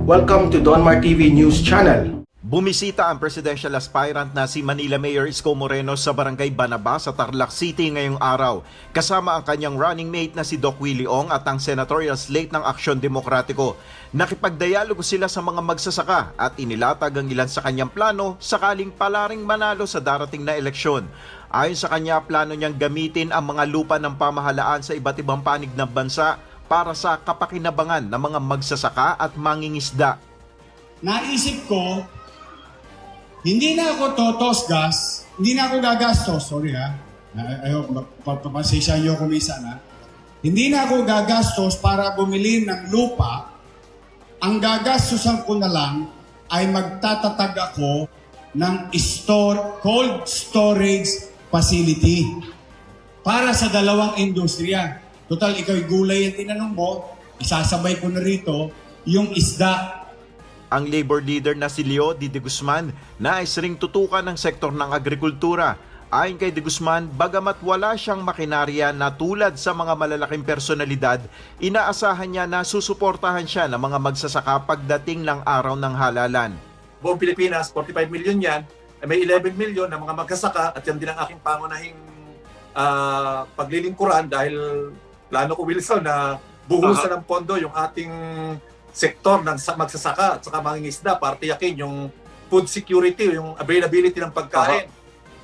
Welcome to Donmar TV News Channel. Bumisita ang presidential aspirant na si Manila Mayor Isko Moreno sa Barangay Banaba sa Tarlac City ngayong araw. Kasama ang kanyang running mate na si Doc Willie Ong at ang senatorial slate ng Aksyon Demokratiko. Nakipagdialogo sila sa mga magsasaka at inilatag ang ilan sa kanyang plano sakaling palaring manalo sa darating na eleksyon. Ayon sa kanya, plano niyang gamitin ang mga lupa ng pamahalaan sa iba't ibang panig ng bansa para sa kapakinabangan ng mga magsasaka at mangingisda. Naisip ko, hindi na ako totos hindi na ako gagastos, sorry ha, I hope papasensya nyo kung minsan ha. Hindi na ako gagastos para bumili ng lupa, ang gagastusan ko na lang ay magtatatag ako ng cold storage facility para sa dalawang industriya. Total, ikaw'y gulay ang tinanong mo, isasabay ko na rito yung isda. Ang labor leader na si Leo D. De Guzman nais ring tutukan ng sektor ng agrikultura. Ayon kay De Guzman, bagamat wala siyang makinarya na tulad sa mga malalaking personalidad, inaasahan niya na susuportahan siya ng mga magsasaka pagdating ng araw ng halalan. Buong Pilipinas, 45 million yan, may 11 million na mga magsasaka at yan din ang aking pangunahing paglilingkuran dahil plano ko, Wilson, na buhusan ng pondo yung ating sektor ng magsasaka at saka mangingisda para tiyakin yung food security, yung availability ng pagkain.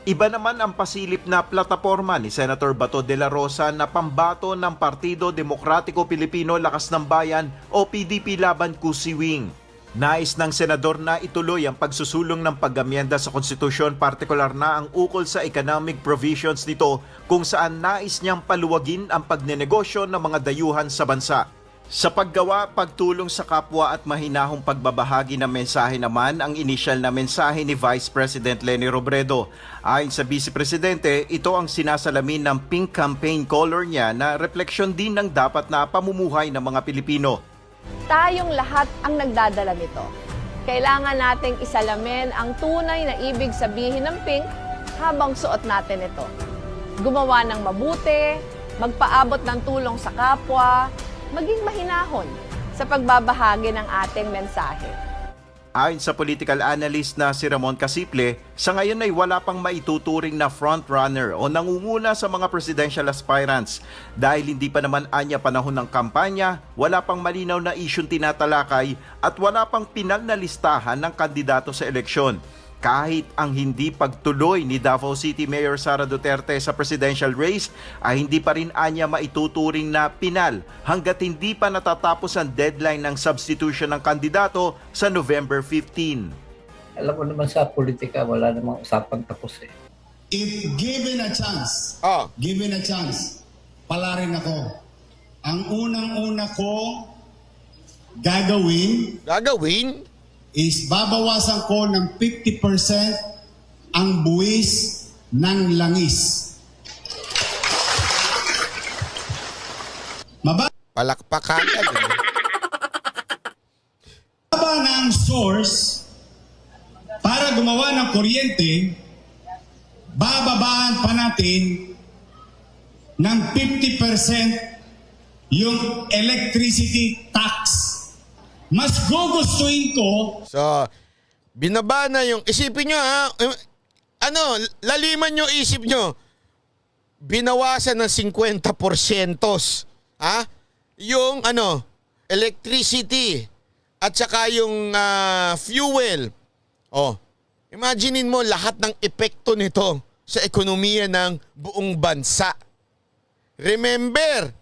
Iba naman ang pasilip na plataporma ni Senator Bato de la Rosa na pambato ng Partido Demokratiko Pilipino Lakas ng Bayan o PDP laban Kusiwing. Nais ng senador na ituloy ang pagsusulong ng pag-amyenda sa konstitusyon, partikular na ang ukol sa economic provisions nito kung saan nais niyang paluwagin ang pagnenegosyo ng mga dayuhan sa bansa. Sa paggawa, pagtulong sa kapwa at mahinahong pagbabahagi ng mensahe naman ang inisyal na mensahe ni Vice President Leni Robredo. Ayon sa Vice Presidente, ito ang sinasalamin ng pink campaign color niya na refleksyon din ng dapat na pamumuhay ng mga Pilipino. Tayong lahat ang nagdadala nito. Kailangan nating isalamin ang tunay na ibig sabihin ng pink habang suot natin ito. Gumawa ng mabuti, magpaabot ng tulong sa kapwa, maging mahinahon sa pagbabahagi ng ating mensahe. Ayon sa political analyst na si Ramon Casiple, sa ngayon ay wala pang maituturing na frontrunner o nangunguna sa mga presidential aspirants. Dahil hindi pa naman anya panahon ng kampanya, wala pang malinaw na isyung tinatalakay at wala pang pinal na listahan ng kandidato sa eleksyon. Kahit ang hindi pagtuloy ni Davao City Mayor Sara Duterte sa presidential race ay hindi pa rin anya maituturing na pinal hanggat hindi pa natatapos ang deadline ng substitution ng kandidato sa November 15. Alam mo naman sa politika, wala namang usapang tapos eh. If given a chance, pala rin ako. Ang unang-una ko gagawin is babawasan ko ng 50% ang buwis ng langis. Palakpakan ka din. Mababa na ang source para gumawa ng kuryente, bababaan pa natin ng 50% yung electricity tax. Mas gugustuhin ko. So, binaba na yung, isipin nyo ha, laliman nyo isip nyo, binawasan ng 50% ha, yung electricity at saka yung fuel. Oh, imaginein mo lahat ng epekto nito sa ekonomiya ng buong bansa. Remember,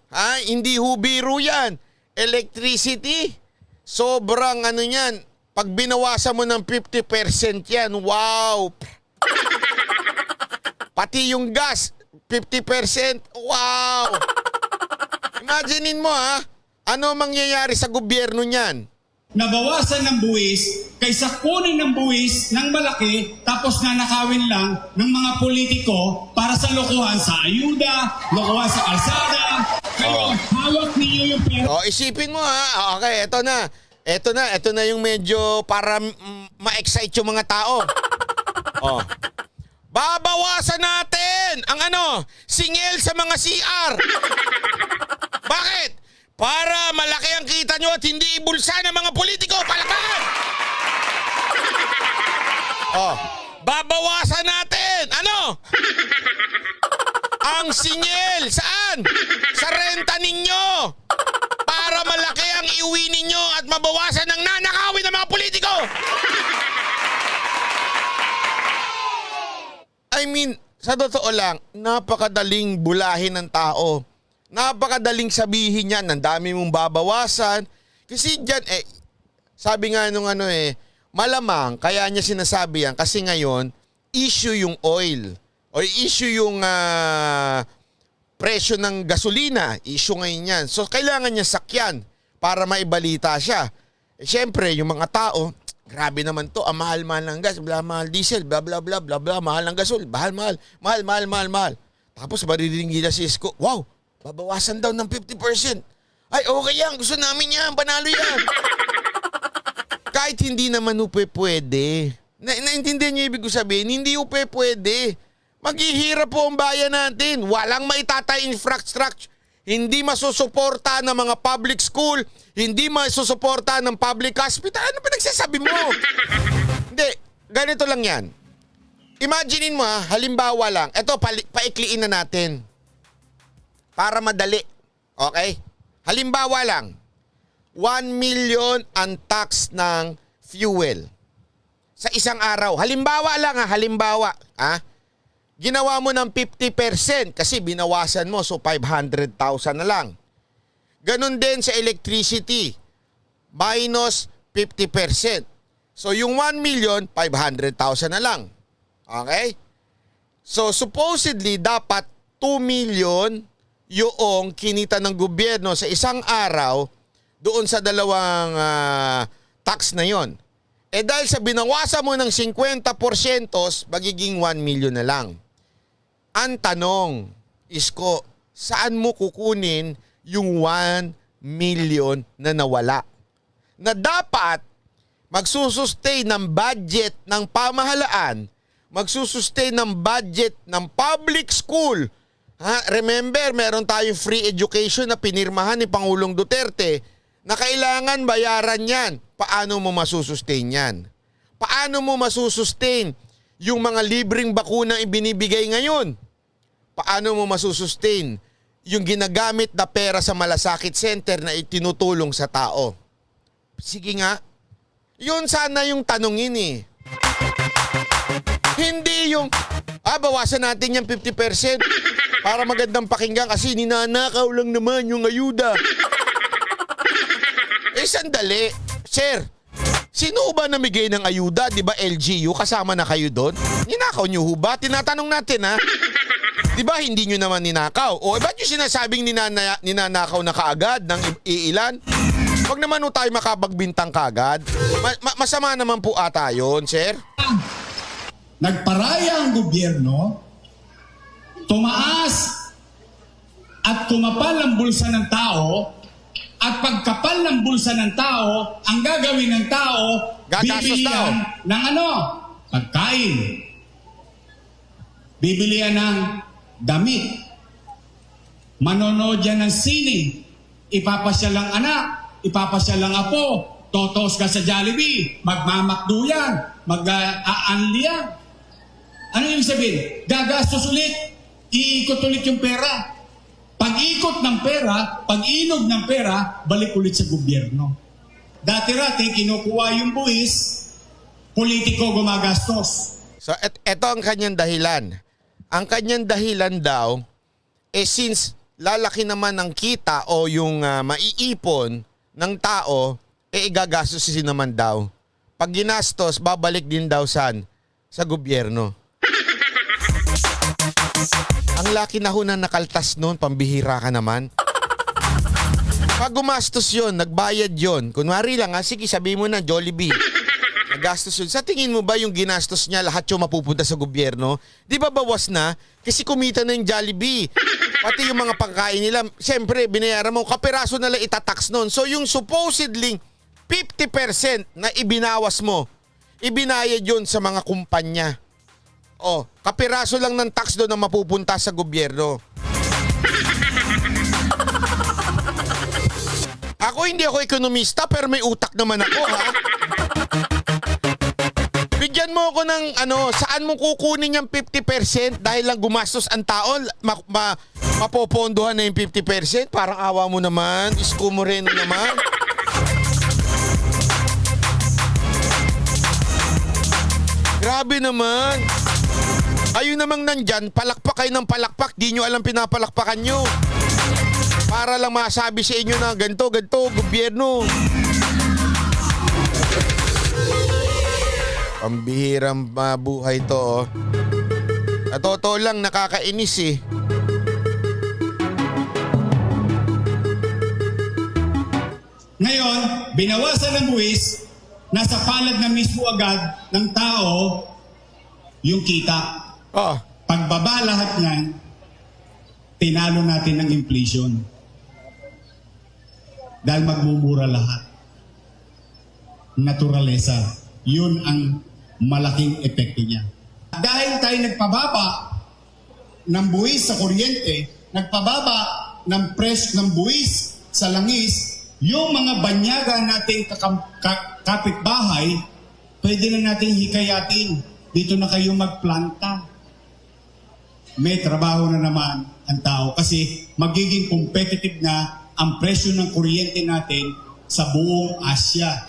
hindi ho biro yan. Electricity, sobrang yan. Pag binawasan mo ng 50% yan, wow! Pati yung gas, 50%, wow! Imaginein mo ano mangyayari sa gobyerno niyan? Nabawasan ng buwis kaysa kunin ng buwis ng malaki tapos nanakawin lang ng mga politiko para sa lokohan sa ayuda, lokohan sa kalsada. Kayo, hawak ninyo yung pera. Isipin mo okay, Ito na yung medyo para ma-excite yung mga tao. Babawasan natin ang singil sa mga CR. Bakit? Para malaki ang kita nyo at hindi ibulsa ng mga politiko. Palakpak! Oh, babawasan natin. Ano? Ang singil. Saan? Sa renta ninyo. Para malaki ang iuwi ninyo at mabawasan ang nanakawin ng mga politiko. I mean, sa totoo lang, napakadaling bulahin ng tao. Napakadaling sabihin yan, ang dami mong babawasan. Kasi dyan, sabi nga nung malamang, kaya niya sinasabi yan, kasi ngayon, issue yung oil. O issue yung presyo ng gasolina. Issue ngayon yan. So, kailangan niya sakyan para maibalita siya. Siyempre, yung mga tao, grabe naman to, mahal-mahal ng gas, mahal diesel, bla bla bla bla bla, mahal ng gasol, mahal. Tapos maririnig nila si Isko, wow, babawasan daw ng 50%. Ay, okay yan, gusto namin yan, panalo yan. Kahit hindi naman pwede. Naintindihan niyo ibig ko sabihin, hindi pwede. Maghihirap po ang bayan natin. Walang maitatay infrastructure. Hindi masusuporta ng mga public school, hindi masusuporta ng public hospital. Ano pa nagsasabi mo? Hindi, ganito lang yan. Imaginein mo halimbawa lang, eto paikliin na natin. Para madali. Okay? Halimbawa lang, 1 million ang tax ng fuel. Sa isang araw. Halimbawa lang halimbawa. Ginawa mo ng 50% kasi binawasan mo, so 500,000 na lang. Ganon din sa electricity, minus 50%. So yung 1 million, 500,000 na lang. Okay? So supposedly, dapat 2 million yung kinita ng gobyerno sa isang araw doon sa dalawang tax na yon. Dahil sa binawasan mo ng 50%, magiging 1 million na lang. Ang tanong, Isko, saan mo kukunin yung 1 million na nawala? Na dapat magsusustain ng budget ng pamahalaan, magsusustain ng budget ng public school. Remember, meron tayong free education na pinirmahan ni Pangulong Duterte na kailangan bayaran yan. Paano mo masusustain yan? Paano mo masusustain yung mga libreng bakuna ibinibigay ngayon? Paano mo masusustain yung ginagamit na pera sa malasakit center na itinutulong sa tao? Sige nga. Yun sana yung tanongin Hindi yung, bawasan natin yung 50% para magandang pakinggan kasi ninanakaw lang naman yung ayuda. Sandali. Sir, sino ba namigay ng ayuda? Di ba LGU? Kasama na kayo doon? Ninakaw nyo ba? Tinatanong natin Di ba hindi nyo naman ninakaw? O ba't yung sinasabing ninanakaw na kaagad ng iilan? Huwag naman tayo makapagbintang kaagad. Masama naman po ata yun, sir. Nagparaya ang gobyerno, tumaas at kumapal ang bulsa ng tao, at pagkapal ng bulsa ng tao, ang gagawin ng tao, bibilihan ng pagkain. Bibilihan ng damit. Manonood yan ng sine. Ipapasyal lang anak, ipapasyal lang apo, totos ka sa Jollibee, magmamakdo yan, mag-aanli yan. Ano yung sabihin? Gagastos ulit, iikot ulit yung pera. Pag-ikot ng pera, pag-inog ng pera, balik ulit sa gobyerno. Dati-rati, kinukuha yung buwis, politiko gumagastos. So, eto ang kanyang dahilan. Ang kanyang dahilan daw, since lalaki naman ang kita o yung maiipon ng tao, igagastos naman daw. Pag ginastos, babalik din daw sa gobyerno. Ang laki na ho na nakaltas noon, pambihira ka naman. Pag gumastos yun, nagbayad yun. Kunwari lang sige sabihin mo na Jollibee. Nagastos yun. Sa tingin mo ba yung ginastos niya lahat yung mapupunta sa gobyerno? Di ba bawas na? Kasi kumita na yung Jollibee. Pati yung mga pagkain nila, siyempre binayaran mo, kapiraso na lang itatax noon. So yung supposedly 50% na ibinawas mo, ibinayad yun sa mga kumpanya. Kapiraso lang ng tax doon na mapupunta sa gobyerno. Hindi ako ekonomista pero may utak naman ako bigyan mo ako ng saan mo kukunin yung 50% dahil lang gumastos ang tao, mapopondohan na yung 50%? Parang awa mo naman, Isko Moreno naman. Grabe naman. Ayun namang nandyan, palakpak kayo ng palakpak, di nyo alam pinapalakpakan nyo. Para lang masabi sa inyo na ganito, gobyerno. Pambihirang buhay to, oh. At totoo lang, nakakainis eh. Ngayon, binawasan ng buwis, nasa palad na mismo agad ng tao yung kita. Oh, Pagbaba lahat niyan, tinalo natin ng inflation. Dahil magmumura lahat. Naturalesa. Yun ang malaking epekto niya. Dahil tayo nagpababa ng buwis sa kuryente, nagpababa ng presyo ng buwis sa langis, yung mga banyaga nating kapitbahay, pwede na nating hikayatin. Dito na kayo magplanta. May trabaho na naman ang tao kasi magiging competitive na ang presyo ng kuryente natin sa buong Asia.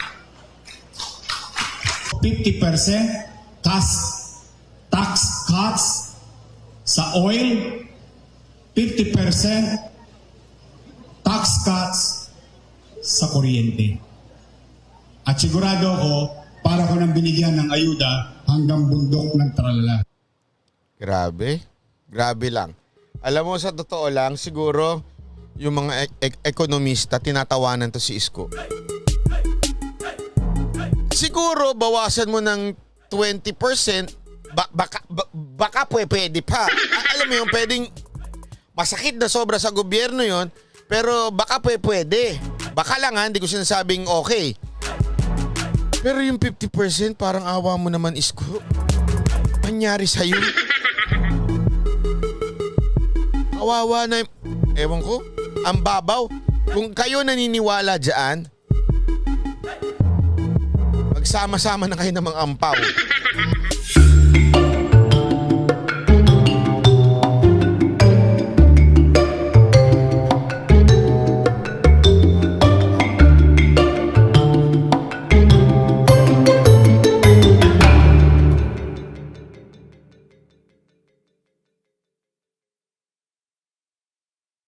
50% tax cuts sa oil, 50% tax cuts sa kuryente. At sigurado ako, para ko nang binigyan ng ayuda hanggang bundok ng tralala. grabe. Grabe lang. Alam mo, sa totoo lang, siguro yung mga ekonomista, tinatawanan to si Isko. Siguro, bawasan mo ng 20%, baka pwede pa. Alam mo yung pwedeng masakit na sobra sa gobyerno yon, pero baka pwede. Baka lang ha, hindi ko sinasabing okay. Pero yung 50%, parang awa mo naman, Isko. Anyari sa'yo? Kawawa na yung... Ewan ko, ang babaw. Kung kayo naniniwala dyan, magsama-sama na kayo ng mga ampaw.